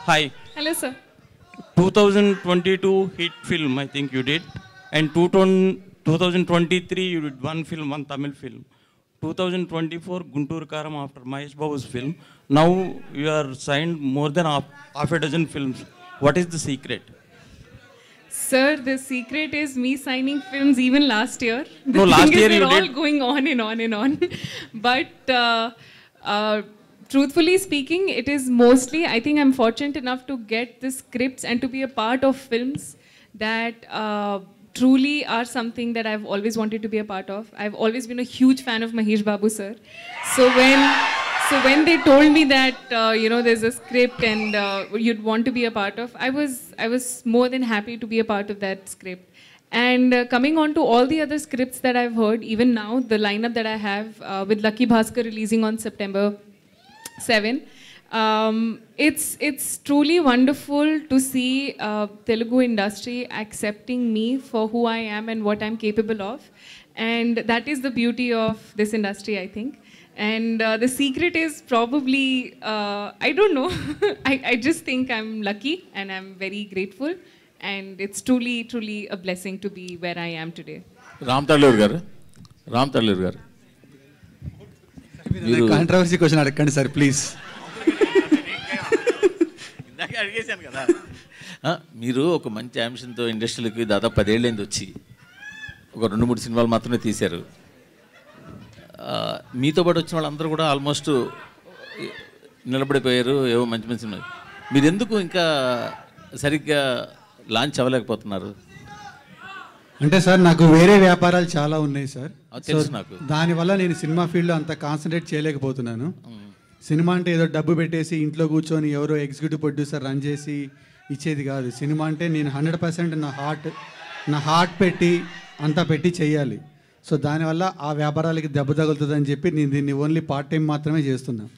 Hi. Hello, sir. 2022 hit film, I think you did. And 2023, you did one film, one Tamil film. 2024, Guntur Karam after Mahesh Babu's film. Now you are signed more than half a dozen films. What is the secret? Sir, the secret is me signing films even last year. The No, last thing is year they're you all did. going on and on and on. But truthfully speaking, it is mostly, I think I'm fortunate enough to get the scripts and to be a part of films that truly are something that I've always wanted to be a part of. I've always been a huge fan of Mahesh Babu, sir. So when they told me that there's a script and you'd want to be a part of, I was more than happy to be a part of that script. And coming on to all the other scripts that I've heard, even now the lineup that I have with Lucky Bhaskar releasing on September 7. It's truly wonderful to see Telugu industry accepting me for who I am and what I'm capable of, and that is the beauty of this industry, I think. And the secret is probably I don't know. I just think I'm lucky and I'm very grateful, and it's truly a blessing to be where I am today. Ram Talluru గారు మీరు controversy question అడగండి sir please. ఇందాక అడిగేశాను కదా. మీరు ఒక మంచి అంశంతో ఇండస్ట్రీలోకి దాదాపు 10 ఏళ్ళైంది వచ్చి ఒక 2-3 సినిమాలు మాత్రమే తీశారు. మీతో పాటు వచ్చిన వాళ్ళందరూ కూడా ఆల్మోస్ట్ నిలబడిపోయారు, ఏవో మంచి మంచి సినిమాలు. మీరు ఎందుకు ఇంకా సరిగ్గా లాంచ్ అవ్వలేకపోతున్నారు? అంటే సార్ నాకు వేరే వ్యాపారాలు చాలా ఉన్నాయి సార్. తెలుసు నాకు. దానివల్ల నేను సినిమా ఫీల్డ్లో అంత కాన్సన్ట్రేట్ చేయలేకపోతున్నాను. సినిమా అంటే ఏదో డబ్బు పెట్టేసి ఇంట్లో కూర్చొని ఎవరో ఎగ్జిక్యూటివ్ ప్రొడ్యూసర్ రన్ చేసి ఇచ్చేది కాదు. సినిమా అంటే నేను 100% నా హార్ట్ పెట్టి అంతా పెట్టి చేయాలి. సో దానివల్ల ఆ వ్యాపారాలకి దెబ్బ తగులుతుందని చెప్పి నేను దీన్ని ఓన్లీ పార్ట్ టైం మాత్రమే చేస్తున్నాను.